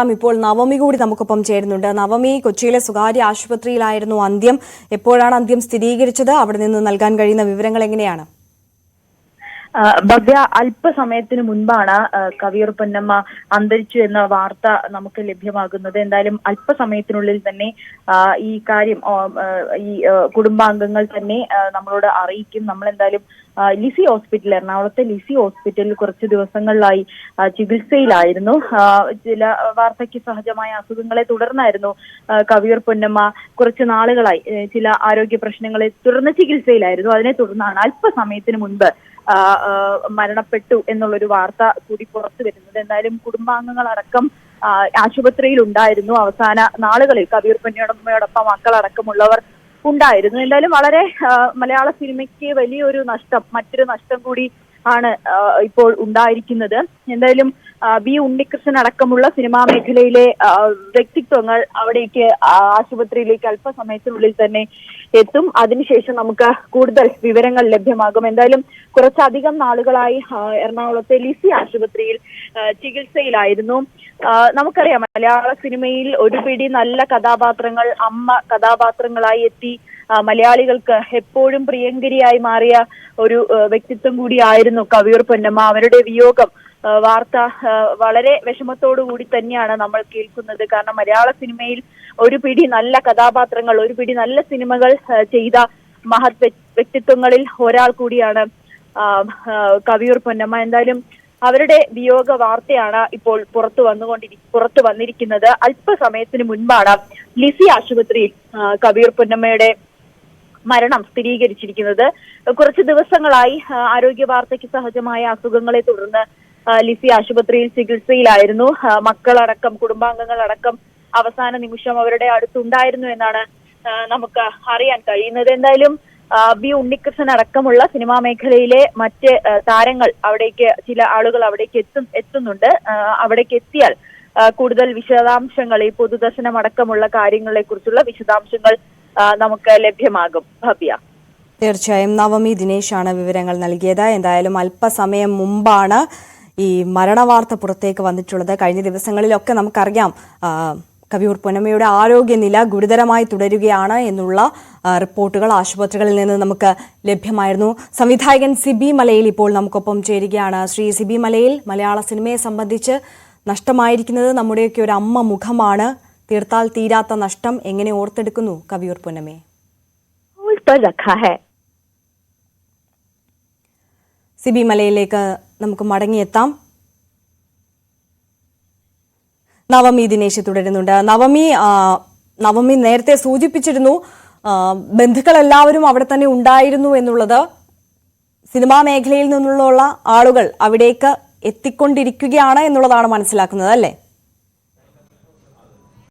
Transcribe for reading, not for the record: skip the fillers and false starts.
ഇപ്പോൾ നവമി കൂടി നമുക്കൊപ്പം ചേരുന്നുണ്ട്. നവമി, കൊച്ചിയിലെ സ്വകാര്യ ആശുപത്രിയിലായിരുന്നു അന്ത്യം. എപ്പോഴാണ് അന്ത്യം സ്ഥിരീകരിച്ചത്? അവിടെ നിന്ന് നൽകാൻ കഴിയുന്ന വിവരങ്ങൾ എങ്ങനെയാണ്? ഭവ്യ, അല്പസമയത്തിന് മുൻപാണ് കവിയൂർ പൊന്നമ്മ അന്തരിച്ചു എന്ന വാർത്ത നമുക്ക് ലഭ്യമാകുന്നത്. എന്തായാലും അല്പസമയത്തിനുള്ളിൽ തന്നെ ഈ കാര്യം ഈ കുടുംബാംഗങ്ങൾ തന്നെ നമ്മളോട് അറിയിക്കും. നമ്മളെന്തായാലും ലിസി ഹോസ്പിറ്റൽ, എറണാകുളത്തെ ലിസി ഹോസ്പിറ്റലിൽ കുറച്ച് ദിവസങ്ങളിലായി ചികിത്സയിലായിരുന്നു. ചില വാർദ്ധക്യ സഹജമായ അസുഖങ്ങളെ തുടർന്നായിരുന്നു കവിയൂർ പൊന്നമ്മ കുറച്ച് നാളുകളായി ചില ആരോഗ്യ പ്രശ്നങ്ങളെ തുടർന്ന് ചികിത്സയിലായിരുന്നു. അതിനെ തുടർന്നാണ് അല്പസമയത്തിന് മുൻപ് മരണപ്പെട്ടു എന്നുള്ളൊരു വാർത്ത കൂടി പുറത്തു വരുന്നത്. എന്തായാലും കുടുംബാംഗങ്ങളടക്കം ആശുപത്രിയിൽ ഉണ്ടായിരുന്നു. അവസാന നാളുകളിൽ കവിയൂർ പൊന്നമ്മയോടൊപ്പം മക്കളടക്കമുള്ളവർ ഉണ്ടായിരുന്നു. എന്തായാലും വളരെ മലയാള സിനിമയ്ക്ക് വലിയൊരു നഷ്ടം, മറ്റൊരു നഷ്ടം കൂടി ആണ് ഇപ്പോൾ ഉണ്ടായിരിക്കുന്നത്. എന്തായാലും ബി ഉണ്ണികൃഷ്ണൻ അടക്കമുള്ള സിനിമാ മേഖലയിലെ വ്യക്തിത്വങ്ങൾ അവിടേക്ക് ആശുപത്രിയിലേക്ക് അല്പസമയത്തിനുള്ളിൽ തന്നെ എത്തും. അതിനുശേഷം നമുക്ക് കൂടുതൽ വിവരങ്ങൾ ലഭ്യമാകും. എന്തായാലും കുറച്ചധികം നാളുകളായി എറണാകുളത്തെ ലിസി ആശുപത്രിയിൽ ചികിത്സയിലായിരുന്നു. നമുക്കറിയാം, മലയാള സിനിമയിൽ ഒരു പിടി നല്ല കഥാപാത്രങ്ങൾ, അമ്മ കഥാപാത്രങ്ങളായി എത്തി മലയാളികൾക്ക് എപ്പോഴും പ്രിയങ്കരിയായി മാറിയ ഒരു വ്യക്തിത്വം കൂടിയായിരുന്നു കവിയൂർ പൊന്നമ്മ. അവരുടെ വിയോഗം വാർത്ത വളരെ വിഷമത്തോടു കൂടി തന്നെയാണ് നമ്മൾ കേൾക്കുന്നത്. കാരണം മലയാള സിനിമയിൽ ഒരു പിടി നല്ല കഥാപാത്രങ്ങൾ, ഒരു പിടി നല്ല സിനിമകൾ ചെയ്ത മഹത് വ്യക്തിത്വങ്ങളിൽ ഒരാൾ കൂടിയാണ് കവിയൂർ പൊന്നമ്മ. എന്തായാലും അവരുടെ വിയോഗ വാർത്തയാണ് ഇപ്പോൾ പുറത്തു വന്നിരിക്കുന്നത്. അല്പസമയത്തിന് മുൻപാണ് ലിസി ആശുപത്രിയിൽ കവിയൂർ പൊന്നമ്മയുടെ മരണം സ്ഥിരീകരിച്ചിരിക്കുന്നത്. കുറച്ച് ദിവസങ്ങളായി ആരോഗ്യ വാർത്തയ്ക്ക് സഹജമായ അസുഖങ്ങളെ തുടർന്ന് ലിസി ആശുപത്രിയിൽ ചികിത്സയിലായിരുന്നു. മക്കളടക്കം, കുടുംബാംഗങ്ങളടക്കം അവസാന നിമിഷം അവരുടെ അടുത്തുണ്ടായിരുന്നു എന്നാണ് നമുക്ക് അറിയാൻ കഴിയുന്നത്. എന്തായാലും ബി ഉണ്ണികൃഷ്ണൻ അടക്കമുള്ള സിനിമാ മേഖലയിലെ മറ്റ് താരങ്ങൾ അവിടേക്ക്, ചില ആളുകൾ അവിടേക്ക് എത്തുന്നുണ്ട്. അവിടേക്ക് എത്തിയാൽ കൂടുതൽ വിശദാംശങ്ങൾ, ഈ പൊതുദർശനം അടക്കമുള്ള കാര്യങ്ങളെ കുറിച്ചുള്ള വിശദാംശങ്ങൾ നമുക്ക് ലഭ്യമാകും. ഭവ്യ, തീർച്ചയായും നവമി ദിനേശാണ് വിവരങ്ങൾ നൽകിയത്. എന്തായാലും അല്പസമയം മുമ്പാണ് ഈ മരണവാർത്ത പുറത്തേക്ക് വന്നിട്ടുള്ളത്. കഴിഞ്ഞ ദിവസങ്ങളിലൊക്കെ നമുക്കറിയാം കവിയൂർ പൊന്നമ്മയുടെ ആരോഗ്യനില ഗുരുതരമായി തുടരുകയാണ് എന്നുള്ള റിപ്പോർട്ടുകൾ ആശുപത്രികളിൽ നിന്ന് നമുക്ക് ലഭ്യമായിരുന്നു. സംവിധായകൻ സിബി മലയിൽ ഇപ്പോൾ നമുക്കൊപ്പം ചേരുകയാണ്. ശ്രീ സിബി മലയിൽ, മലയാള സിനിമയെ സംബന്ധിച്ച് നഷ്ടമായിരിക്കുന്നത് നമ്മുടെയൊക്കെ ഒരു അമ്മ മുഖമാണ്. തീർത്താൽ തീരാത്ത നഷ്ടം. എങ്ങനെ ഓർത്തെടുക്കുന്നു കവിയൂർ പൊന്നമ്മയെ? സിബി മലയിലേക്ക് നമുക്ക് മടങ്ങിയെത്താം. നവമി ദിനേശ് തുടരുന്നുണ്ട്. നവമി നേരത്തെ സൂചിപ്പിച്ചിരുന്നു ബന്ധുക്കളെല്ലാവരും അവിടെ തന്നെ ഉണ്ടായിരുന്നു എന്നുള്ളത്. സിനിമാ മേഖലയിൽ നിന്നുള്ള ആളുകൾ അവിടേക്ക് എത്തിക്കൊണ്ടിരിക്കുകയാണ് എന്നുള്ളതാണ് മനസ്സിലാക്കുന്നത്, അല്ലേ?